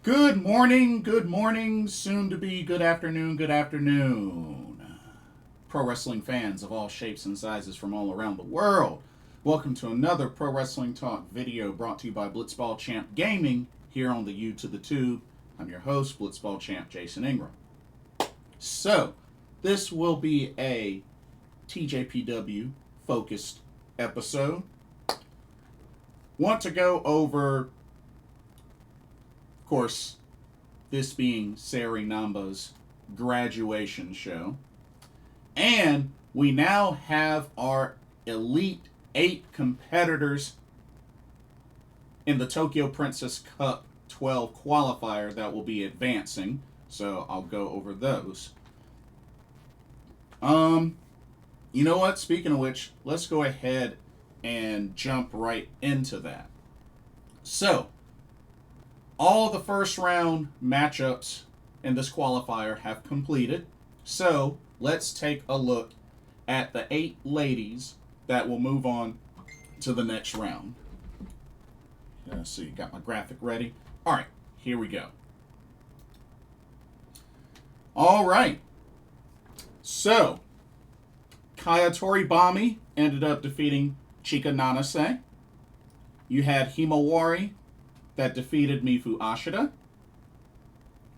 Good morning, soon to be good afternoon, good afternoon. Pro wrestling fans of all shapes and sizes from all around the world. Welcome to another Pro Wrestling Talk video brought to you by Blitzball Champ Gaming here on the U to the Tube. I'm your host, Blitzball Champ Jason Ingram. So, this will be a TJPW focused episode. Want to go over, of course, this being Sayuri Namba's graduation show. And we now have our Elite 8 competitors in the Tokyo Princess Cup 12 qualifier that will be advancing. So I'll go over those. You know what? Speaking of which, let's go ahead and jump right into that. So, all the first round matchups in this qualifier have completed. So, let's take a look at the 8 ladies that will move on to the next round. So, you got my graphic ready. All right, here we go. All right. So, Kayatori Bami ended up defeating Chika Nanase. You had Himawari that defeated Mifu Ashida.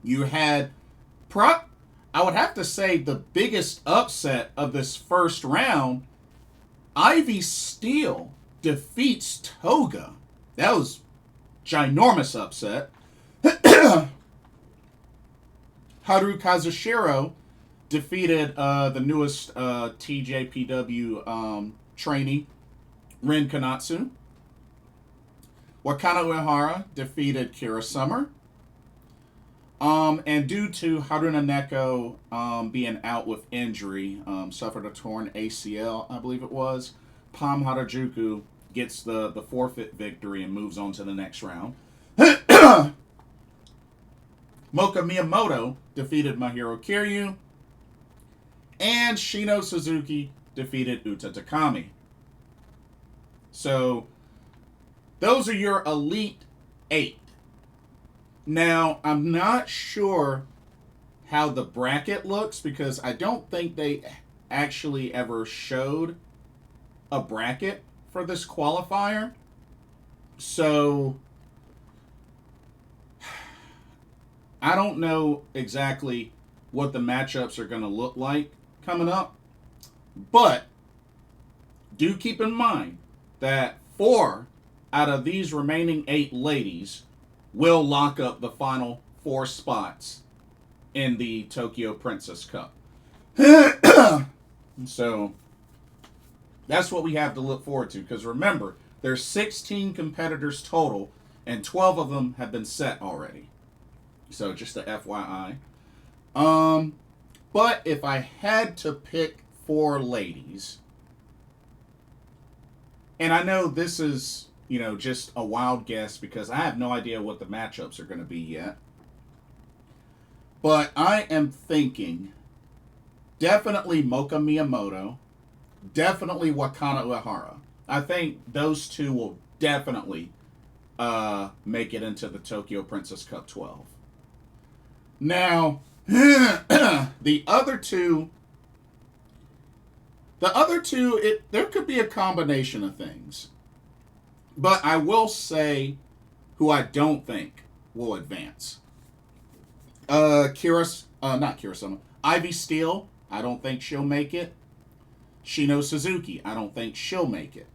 You had I would have to say the biggest upset of this first round, Ivy Steele defeats Toga. That was ginormous upset. Haru Kazushiro defeated the newest TJPW trainee, Rin Kanatsu. Wakana Uehara defeated Kira Summer. And due to Haruna Neko being out with injury, suffered a torn ACL, I believe it was, Pam Harajuku gets the forfeit victory and moves on to the next round. Moka Miyamoto defeated Mahiro Kiryu. And Shino Suzuki defeated Uta Takami. So, those are your Elite 8. Now, I'm not sure how the bracket looks because I don't think they actually ever showed a bracket for this qualifier. So, I don't know exactly what the matchups are going to look like coming up. But, do keep in mind that 4 out of these remaining 8 ladies will lock up the final 4 spots in the Tokyo Princess Cup. So, that's what we have to look forward to. Because remember, there's 16 competitors total, and 12 of them have been set already. So, just a FYI. But if I had to pick 4 ladies, and I know this is, just a wild guess because I have no idea what the matchups are going to be yet. But I am thinking definitely Moka Miyamoto, definitely Wakana Uehara. I think those 2 will definitely make it into the Tokyo Princess Cup 12. Now, the other two, there could be a combination of things. But I will say who I don't think will advance. Not Kira Summer. Ivy Steele, I don't think she'll make it. Shino Suzuki, I don't think she'll make it.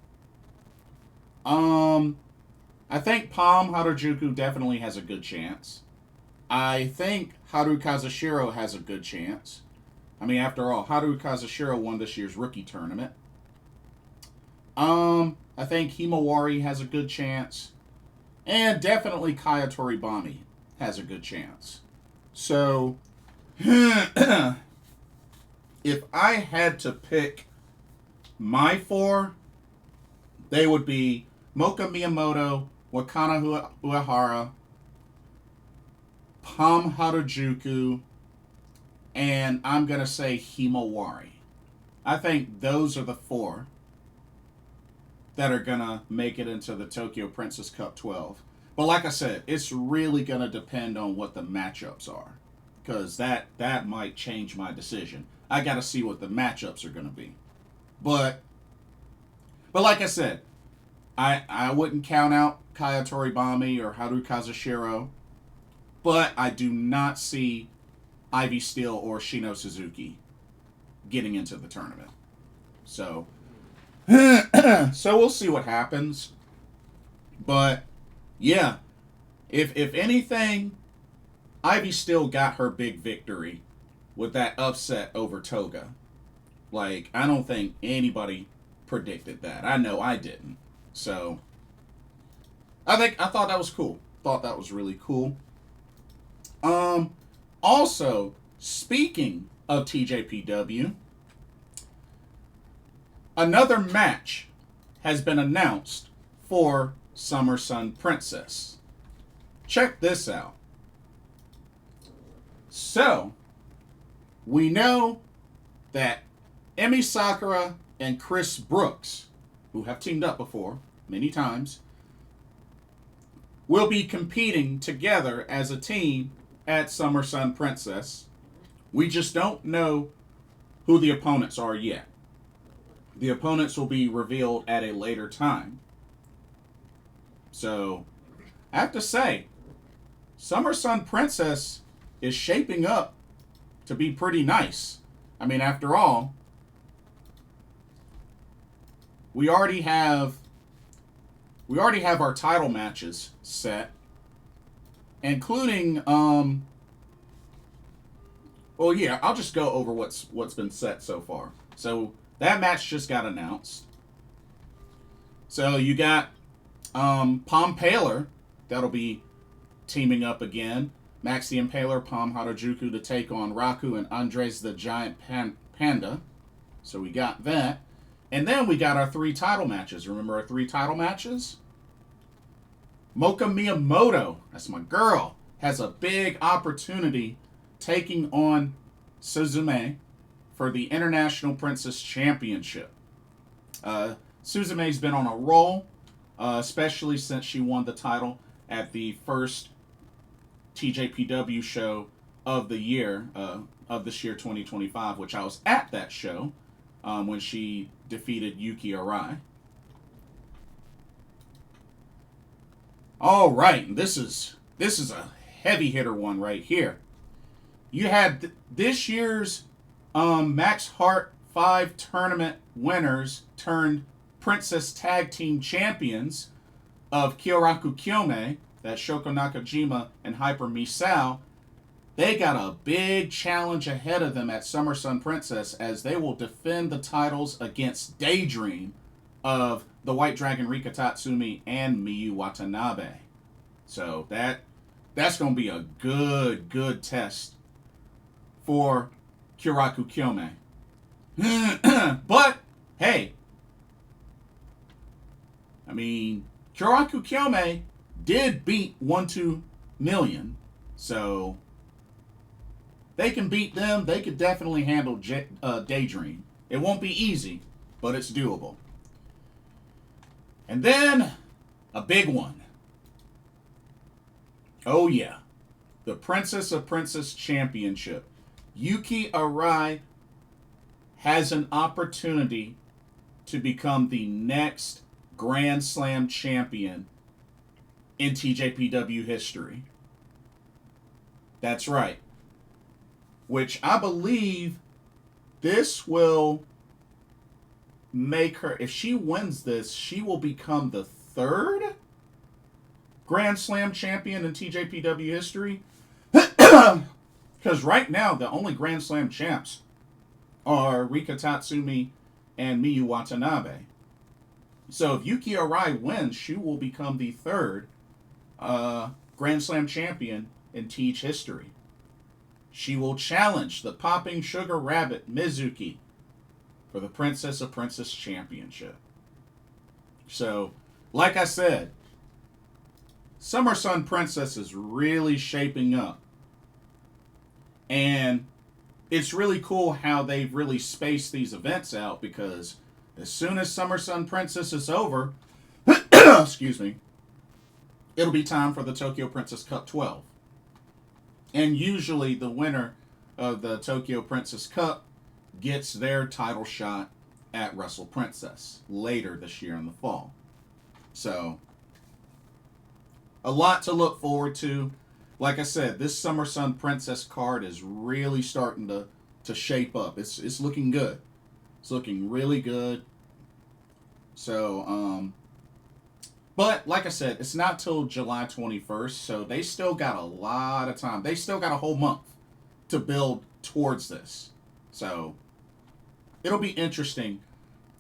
I think Pam Harajuku definitely has a good chance. I think Haru Kazushiro has a good chance. I mean, after all, Haru Kazushiro won this year's rookie tournament. I think Himawari has a good chance. And definitely Kayatori Bami has a good chance. So, if I had to pick my 4, they would be Moka Miyamoto, Wakana Uehara, Pam Harajuku, and I'm going to say Himawari. I think those are the 4 that are going to make it into the Tokyo Princess Cup 12. But like I said, it's really going to depend on what the matchups are. Because that might change my decision. I got to see what the matchups are going to be. But like I said, I wouldn't count out Kaya Toribami or Haru Kazushiro. But I do not see Ivy Steele or Shino Suzuki getting into the tournament. So, so we'll see what happens. But yeah, if anything, Ivy Steele got her big victory with that upset over Toga. Like, I don't think anybody predicted that. I know I didn't. So I thought that was cool. Thought that was really cool. Also, speaking of TJPW, another match has been announced for Summer Sun Princess. Check this out. So, we know that Emi Sakura and Chris Brooks, who have teamed up before many times, will be competing together as a team at Summer Sun Princess. We just don't know who the opponents are yet. The opponents will be revealed at a later time. So, I have to say, Summer Sun Princess is shaping up to be pretty nice. I mean, after all, we already have our title matches set, including well, yeah, I'll just go over what's been set so far. So that match just got announced. So you got Palm Paler that'll be teaming up again. Max the Impaler, Palm Harajuku to take on Raku and Andres the Giant Panda. So we got that. And then we got our 3 title matches. Remember our 3 title matches? Mocha Miyamoto, that's my girl, has a big opportunity taking on Suzume for the International Princess Championship. Suzume's been on a roll, especially since she won the title at the first TJPW show of the year, of this year 2025, which I was at that show when she defeated Yuki Arai. All right, this is a heavy hitter one right here. You had this year's Max Heart 5 tournament winners turned Princess Tag Team Champions of Kyoraku Kyome, that's Shoko Nakajima and Hyper Misao. They got a big challenge ahead of them at Summer Sun Princess as they will defend the titles against Daydream of the White Dragon Rika Tatsumi and Miyu Watanabe. So that's going to be a good test for Kyoraku Kyome. But, hey, I mean, Kyoraku Kyome did beat 1-2 million, so they can beat them. They could definitely handle Daydream. It won't be easy, but it's doable. And then, a big one. Oh yeah, the Princess of Princess Championship. Yuki Arai has an opportunity to become the next Grand Slam champion in TJPW history. That's right. Which I believe this will make her, if she wins this, she will become the 3rd Grand Slam champion in TJPW history. Because right now, the only Grand Slam champs are Rika Tatsumi and Miyu Watanabe. So if Yuki Arai wins, she will become the 3rd Grand Slam champion in TJ history. She will challenge the Popping Sugar Rabbit Mizuki for the Princess of Princess Championship. So, like I said, Summer Sun Princess is really shaping up. And it's really cool how they've really spaced these events out, because as soon as Summer Sun Princess is over, excuse me, it'll be time for the Tokyo Princess Cup 12. And usually the winner of the Tokyo Princess Cup gets their title shot at Wrestle Princess later this year in the fall. So, a lot to look forward to. Like I said, this Summer Sun Princess card is really starting to shape up. It's looking good. It's looking really good. So, but like I said, it's not till July 21st, so they still got a lot of time. They still got a whole month to build towards this. So, it'll be interesting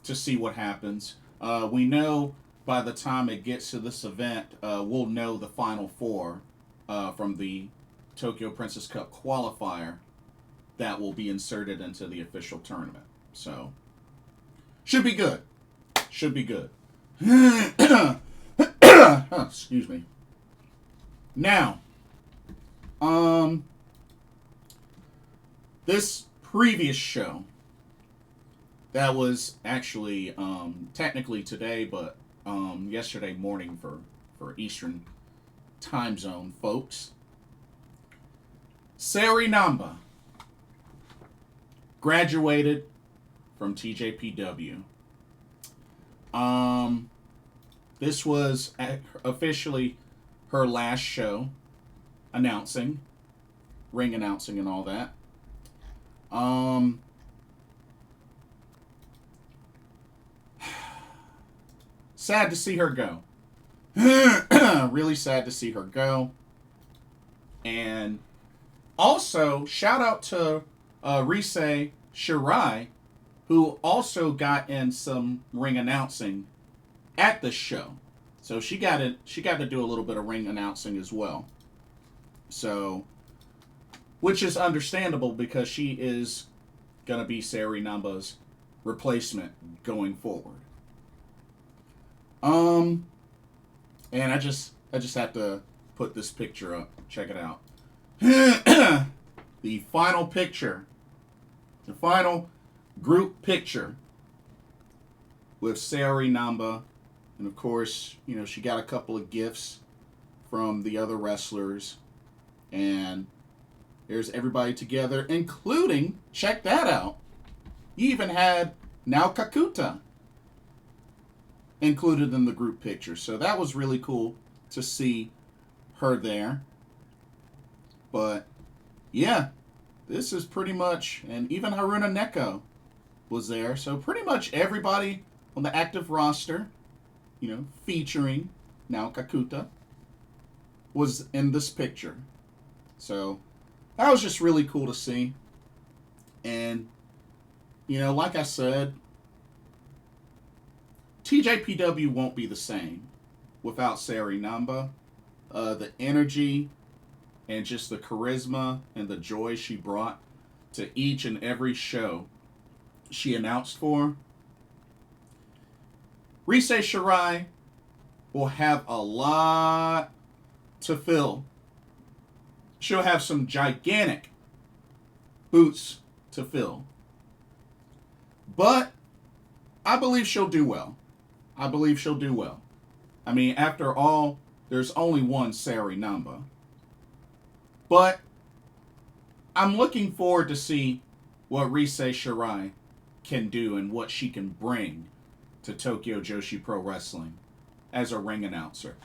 to see what happens. We know by the time it gets to this event, we'll know the final four from the Tokyo Princess Cup qualifier that will be inserted into the official tournament. So, should be good. Should be good. Excuse me. Now, this previous show that was actually technically today, but yesterday morning for Eastern time zone folks. Sayuri Namba graduated from TJPW. This was officially her last show, ring announcing and all that. Sad to see her go. Really sad to see her go. And also, shout out to Rise Shirai, who also got in some ring announcing at the show. So she got to do a little bit of ring announcing as well. So, which is understandable because she is going to be Sayuri Namba's replacement going forward. And I just have to put this picture up. Check it out. The final picture. The final group picture with Sayuri Namba. And of course, you know, she got a couple of gifts from the other wrestlers. And there's everybody together, including, check that out, you even had Nao Kakuta included in the group picture. So that was really cool to see her there. But yeah, this is pretty much, and even Haruna Neko was there. So pretty much everybody on the active roster, you know, featuring Nao Kakuta, was in this picture. So that was just really cool to see. And, you know, like I said, TJPW won't be the same without Sayuri Namba. The energy and just the charisma and the joy she brought to each and every show she announced for. Rise Shirai will have a lot to fill. She'll have some gigantic boots to fill. But I believe she'll do well. I believe she'll do well. I mean, after all, there's only one Sayuri Namba. But I'm looking forward to see what Rise Shirai can do and what she can bring to Tokyo Joshi Pro Wrestling as a ring announcer.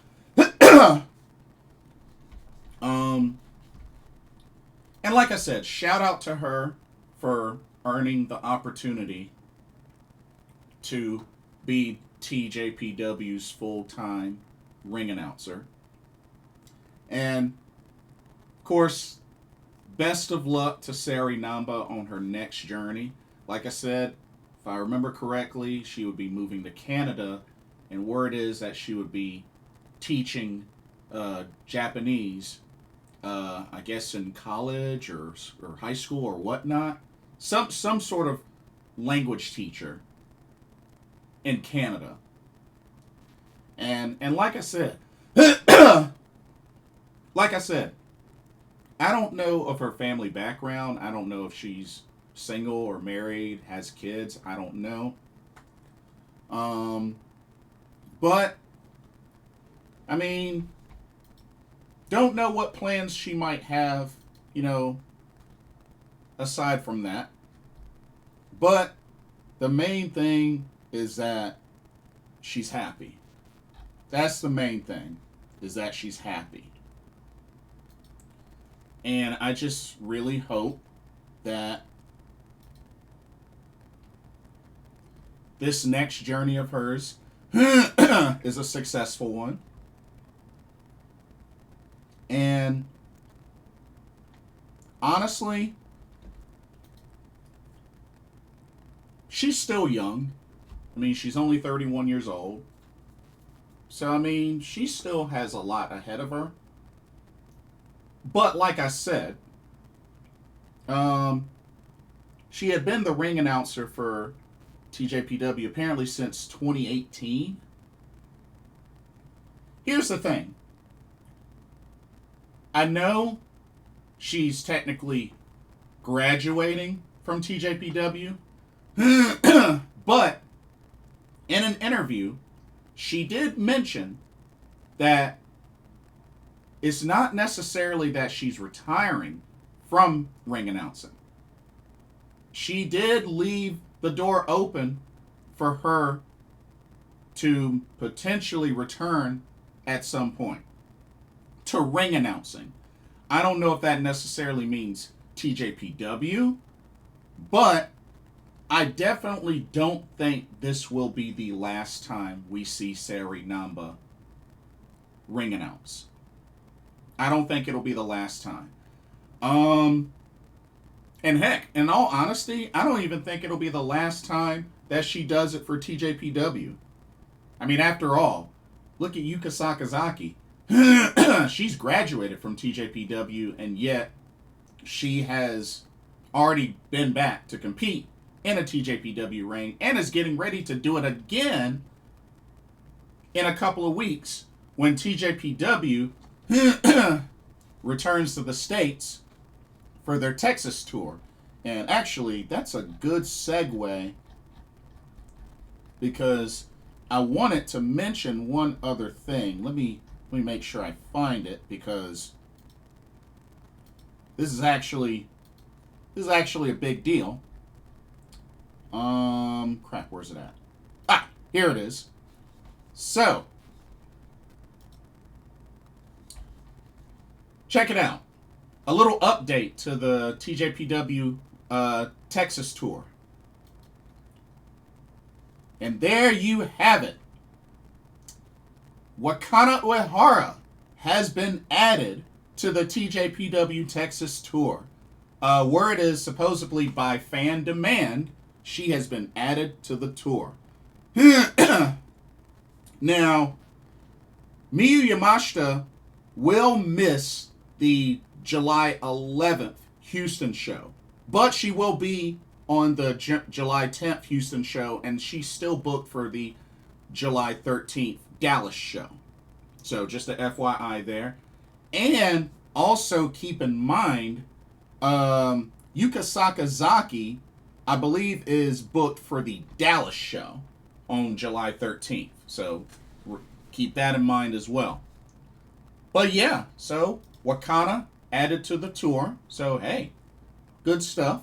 And like I said, shout out to her for earning the opportunity to be TJPW's full-time ring announcer. And, of course, best of luck to Sayuri Namba on her next journey. Like I said, if I remember correctly, she would be moving to Canada, and word is that she would be teaching Japanese, I guess in college or high school or whatnot. Some sort of language teacher in Canada. And like I said, I don't know of her family background. I don't know if she's single or married, has kids. I don't know. But I mean, Don't know what plans she might have, you know, aside from that. But the main thing is that she's happy. That's the main thing, is that she's happy. And I just really hope that this next journey of hers is a successful one. And honestly, she's still young. I mean, she's only 31 years old. So, I mean, she still has a lot ahead of her. But, like I said, she had been the ring announcer for TJPW apparently since 2018. Here's the thing. I know she's technically graduating from TJPW, but in an interview, she did mention that it's not necessarily that she's retiring from ring announcing. She did leave the door open for her to potentially return at some point to ring announcing. I don't know if that necessarily means TJPW, but I definitely don't think this will be the last time we see Sayuri Namba ring announce. I don't think it'll be the last time. And heck, in all honesty, I don't even think it'll be the last time that she does it for TJPW. I mean, after all, look at Yuka Sakazaki. She's graduated from TJPW, and yet she has already been back to compete in a TJPW ring and is getting ready to do it again in a couple of weeks when TJPW returns to the States for their Texas tour. And actually, that's a good segue because I wanted to mention one other thing. Let me make sure I find it because this is actually a big deal. Crap, where's it at? Ah, here it is. So, check it out. A little update to the TJPW Texas tour. And there you have it. Wakana Uehara has been added to the TJPW Texas tour. Word is supposedly by fan demand, she has been added to the tour. Now, Miyu Yamashita will miss the July 11th Houston show, but she will be on the July 10th Houston show, and she's still booked for the July 13th Dallas show. So just a FYI there. And also keep in mind, Yuka Sakazaki, I believe, is booked for the Dallas show on July 13th. So keep that in mind as well. But yeah, so Wakana added to the tour. So hey, good stuff.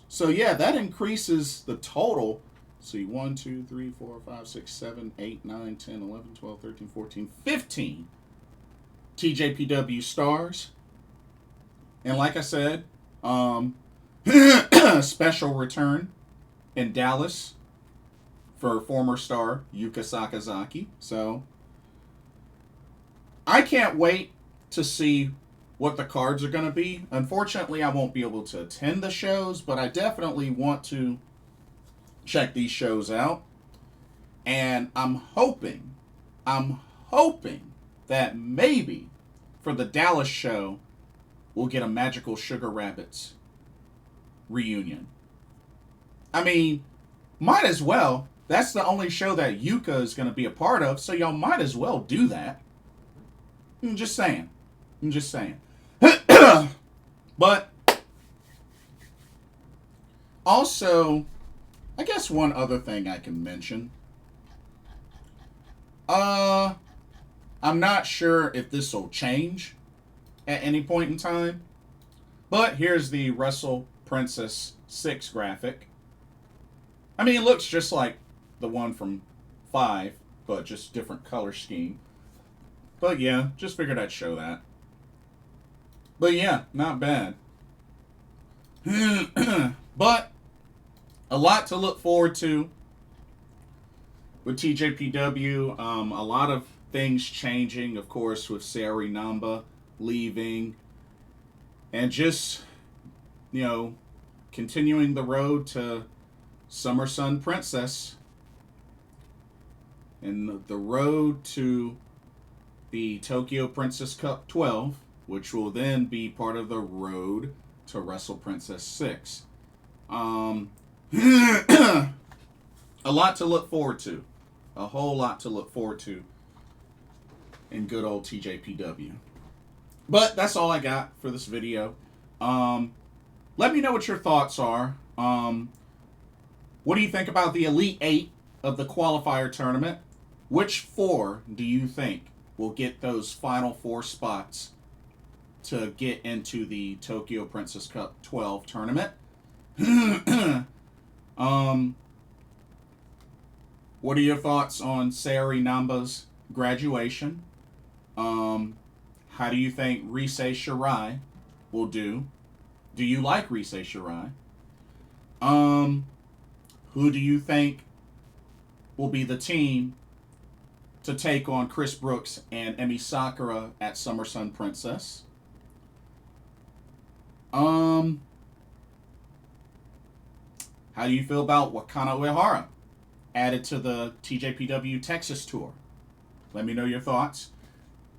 So yeah, that increases the total. See, 1, 2, 3, 4, 5, 6, 7, 8, 9, 10, 11, 12, 13, 14, 15 TJPW stars. And like I said, special return in Dallas for former star Yuka Sakazaki. So I can't wait to see what the cards are going to be. Unfortunately, I won't be able to attend the shows, but I definitely want to check these shows out. And I'm hoping that maybe for the Dallas show, we'll get a Magical Sugar Rabbits reunion. I mean, might as well. That's the only show that Yuka is going to be a part of, so y'all might as well do that. I'm just saying. But also, I guess one other thing I can mention. I'm not sure if this will change at any point in time. But here's the Wrestle Princess 6 graphic. I mean, it looks just like the one from 5, but just different color scheme. But yeah, just figured I'd show that. But yeah, not bad. But a lot to look forward to with TJPW. A lot of things changing, of course, with Sayuri Namba leaving. And just, you know, continuing the road to Summer Sun Princess. And the road to the Tokyo Princess Cup 12, which will then be part of the road to Wrestle Princess 6. A lot to look forward to. A whole lot to look forward to in good old TJPW. But that's all I got for this video. Let me know what your thoughts are. What do you think about the Elite 8 of the Qualifier tournament? Which 4 do you think will get those final 4 spots to get into the Tokyo Princess Cup 12 tournament? What are your thoughts on Sayuri Namba's graduation? How do you think Rise Shirai will do? Do you like Rise Shirai? Who do you think will be the team to take on Chris Brooks and Emi Sakura at Summer Sun Princess? How do you feel about Wakana Uehara added to the TJPW Texas Tour? Let me know your thoughts.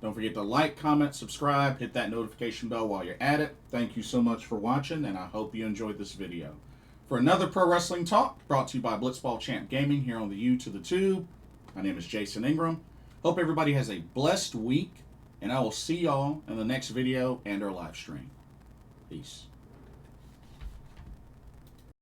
Don't forget to like, comment, subscribe, hit that notification bell while you're at it. Thank you so much for watching, and I hope you enjoyed this video. For another Pro Wrestling Talk, brought to you by Blitzball Champ Gaming here on the U to the Tube, my name is Jason Ingram. Hope everybody has a blessed week, and I will see y'all in the next video and our live stream. Peace.